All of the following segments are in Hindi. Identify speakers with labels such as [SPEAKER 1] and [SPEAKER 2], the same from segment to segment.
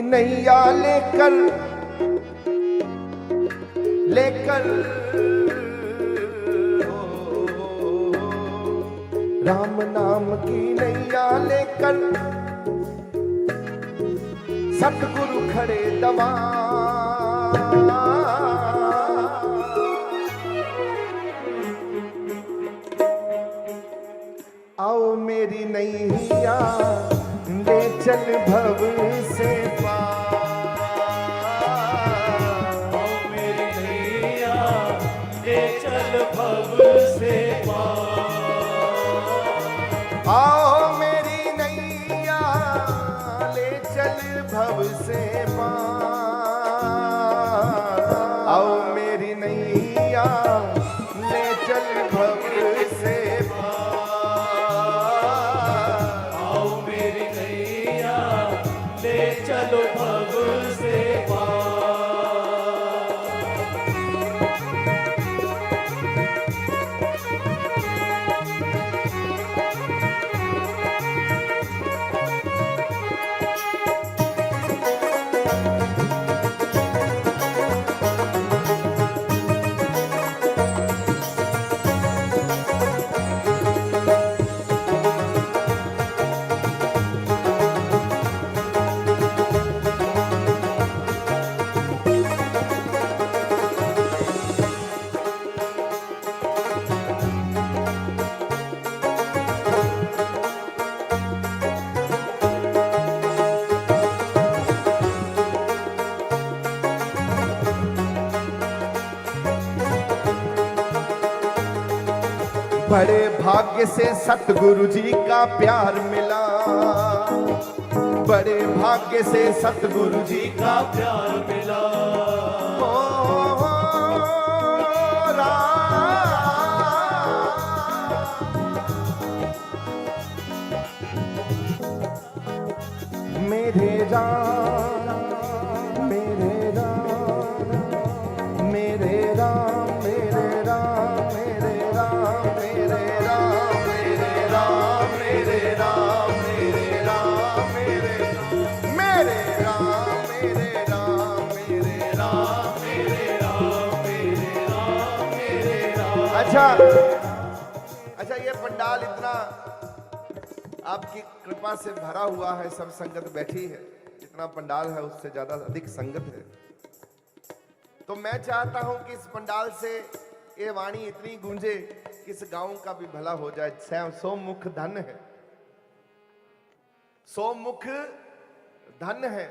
[SPEAKER 1] नैया लेकर राम नाम की नैया लेकर सतगुरु खड़े दवा। आओ मेरी नैया ले चल भव से पार।
[SPEAKER 2] आओ मेरी नैया ले चल भव से पार।
[SPEAKER 1] आओ मेरी नैया ले चल भव से पार। आओ मेरी नैया ले चल भव से पार।
[SPEAKER 2] आओ मेरी नैया ले चलो भव से पार।
[SPEAKER 1] बड़े भाग्य से सतगुरु जी का प्यार मिला। बड़े भाग्य से सतगुरु जी
[SPEAKER 2] का प्यार मिला।
[SPEAKER 1] ओ राम मेरे राम मेरे राम मेरे राम मेरे राम मेरे राम मेरे राम मेरे राम मेरे राम मेरे राम मेरे मेरे राम मेरे राम मेरे राम मेरे राम मेरे राम मेरे राम। अच्छा, ये पंडाल इतना आपकी कृपा से भरा हुआ है, सब संगत बैठी है। जितना पंडाल है उससे ज्यादा अधिक संगत है। तो मैं चाहता हूं कि इस पंडाल से ये वाणी इतनी गूंजे कि इस गांव का भी भला हो जाए। सोमुख धन है, सोमुख धन है,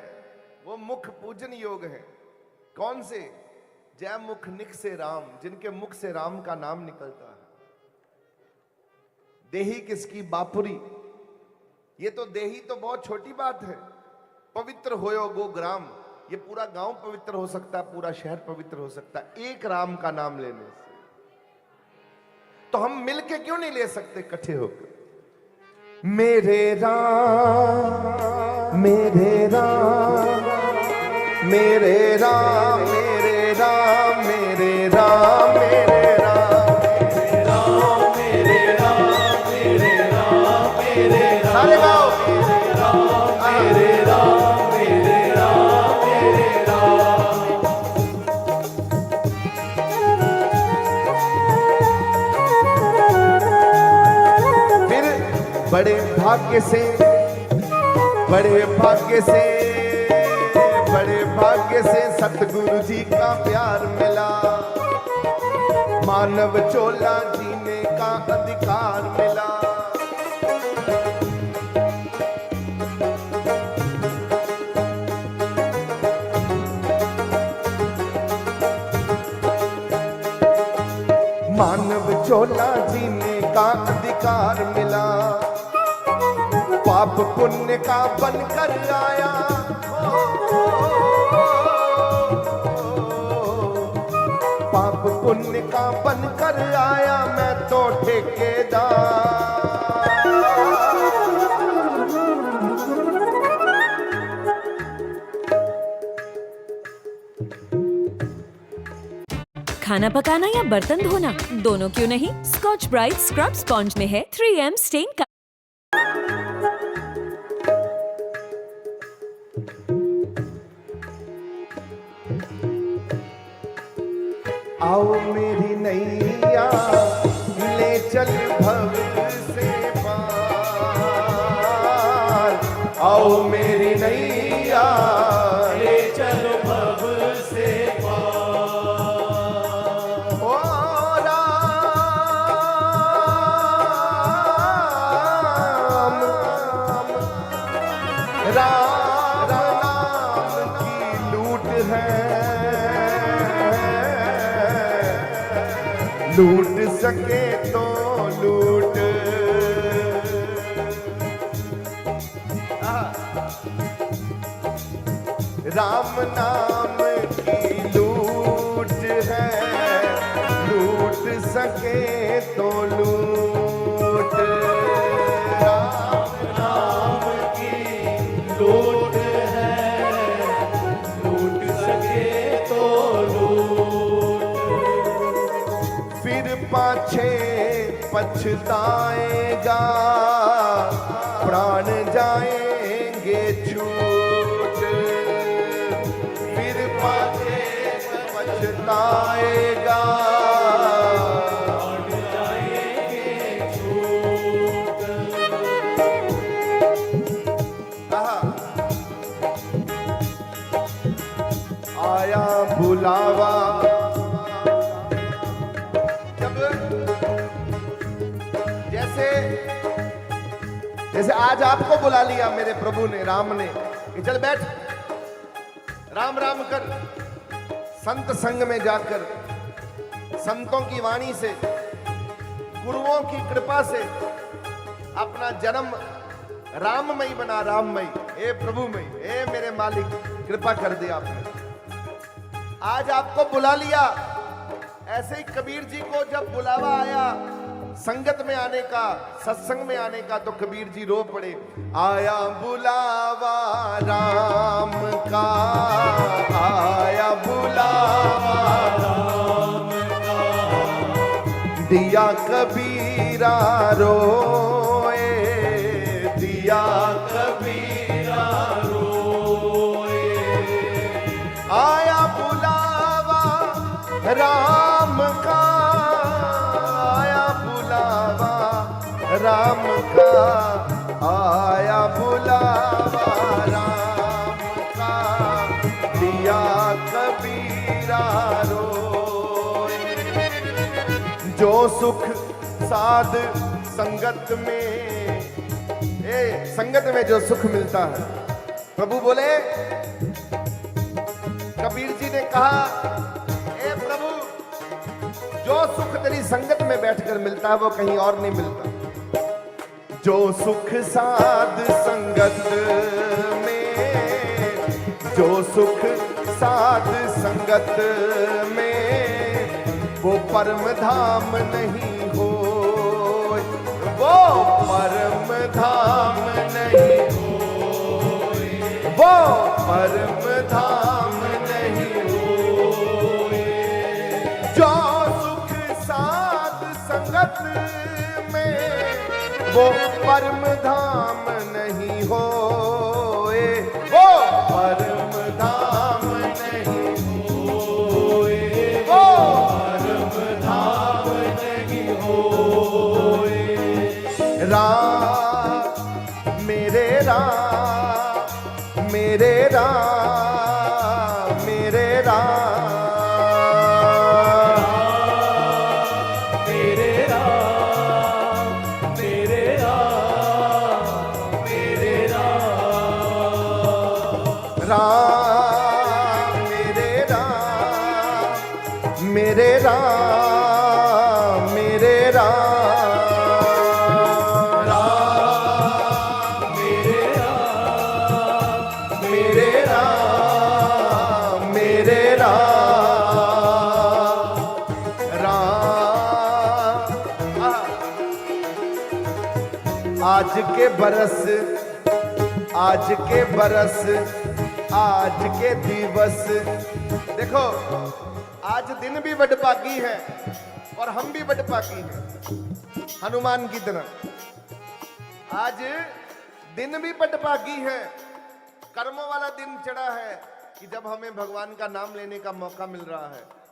[SPEAKER 1] वो मुख पूजन योग है। कौन से? जय मुख निक से राम, जिनके मुख से राम का नाम निकलता है। देही किसकी बापुरी, ये तो देही तो बहुत छोटी बात है। पवित्र होयो गो ग्राम, ये पूरा गांव पवित्र हो सकता है, पूरा शहर पवित्र हो सकता है एक राम का नाम लेने से। तो हम मिलके क्यों नहीं ले सकते इकट्ठे होकर? मेरे राम मेरे राम मेरे राम मेरे राम मेरे राम मेरे राम
[SPEAKER 2] मेरे राम मेरे राम मेरे राम मेरे राम।
[SPEAKER 1] सारे गाओ
[SPEAKER 2] मेरे राम मेरे राम मेरे राम मेरे राम।
[SPEAKER 1] फिर बड़े भाग्य से बड़े भाग्य से बड़े भाग्य से सतगुरु जी का प्यार मिला। मानव चोला जीने का अधिकार मिला। मानव चोला जीने का अधिकार मिला। पाप पुण्य का बनकर आया, पाप पुण्य का बनकर आया मैं तो ठेकेदार।
[SPEAKER 3] खाना पकाना या बर्तन धोना, दोनों क्यों नहीं? स्कॉच ब्राइट स्क्रब स्पॉन्ज में है 3M स्टेन का
[SPEAKER 1] आओ मेरी नैया ले चल भव से पार, आओ मेरी नैया
[SPEAKER 2] ले चलो भव से पार।
[SPEAKER 1] ओ राम राम नाम की लूट है, लूट सके तो लूट। राम नाम की लूट है, लूट सके तो लूट।
[SPEAKER 2] राम नाम की लूट है, लूट सके तो लूट।
[SPEAKER 1] फिर पाछे पछताएगा, प्राण जाएंगे छूट। फिर पाछे पछताएगा,
[SPEAKER 2] प्राण जाएंगे छूट।
[SPEAKER 1] कहा आया बुलावा, जैसे आज आपको बुला लिया मेरे प्रभु ने, राम ने, कि चल बैठ, राम राम कर। संत संग में जाकर संतों की वाणी से, गुरुओं की कृपा से अपना जन्म राममयी बना, राममयी, ए प्रभुमयी, ए मेरे मालिक, कृपा कर दिया आपने। आज आपको बुला लिया। ऐसे ही कबीर जी को जब बुलावा आया संगत में आने का, सत्संग में आने का, तो कबीर जी रो पड़े। आया बुलावा राम का, आया बुलावा
[SPEAKER 2] राम का,
[SPEAKER 1] दिया कबीरा रोए, दिया
[SPEAKER 2] कबीरा रोए।
[SPEAKER 1] आया बुलावा राम का, आया बुलावा राम का, आया बुलावा राम का, दिया कबीरा रोए। जो सुख साध संगत में, संगत में जो सुख मिलता है, प्रभु बोले, कबीर जी ने कहा, ए प्रभु, जो सुख तेरी संगत में बैठकर मिलता है वो कहीं और नहीं मिलता। जो सुख साध संगत में, जो सुख साध संगत में, वो परम धाम नहीं हो, वो परम धाम नहीं हो, वो परम धाम नहीं हो। जो सुख साध संगत में, वो परम धाम नहीं होए, वो परम धाम नहीं होए, वो
[SPEAKER 2] परम धाम नहीं होए।
[SPEAKER 1] राम मेरे राम, मेरे राम, मेरे राम,
[SPEAKER 2] मेरे राम, मेरे राम, मेरे राम।
[SPEAKER 1] राम मेरे राम, मेरे राम, मेरे राम,
[SPEAKER 2] राम मेरे राम,
[SPEAKER 1] मेरे राम, मेरे राम, राम। आज के बरस, आज के बरस, आज के दिवस, देखो आज दिन भी वडभागी है और हम भी वडभागी हैं, हनुमान की तरह। आज दिन भी वडभागी है, कर्मों वाला दिन चढ़ा है कि जब हमें भगवान का नाम लेने का मौका मिल रहा है।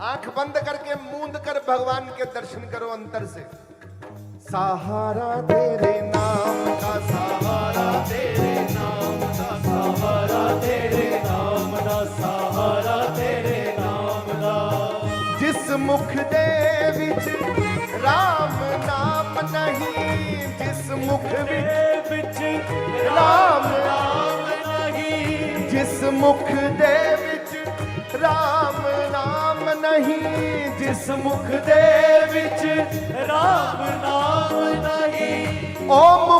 [SPEAKER 1] आंख बंद करके मूंद कर भगवान के दर्शन करो अंतर से। सहारा तेरे नाम का,
[SPEAKER 2] सहारा तेरे नाम का, सहारा तेरे नाम का, सहारा तेरे नाम का।
[SPEAKER 1] जिस मुख दे विच राम नाम नहीं, जिस मुख
[SPEAKER 2] विच
[SPEAKER 1] राम
[SPEAKER 2] नाम नहीं,
[SPEAKER 1] जिस मुख दे विच राम नाम नहीं, जिस मुख दे विच
[SPEAKER 2] राम नाम नहीं,
[SPEAKER 1] ओ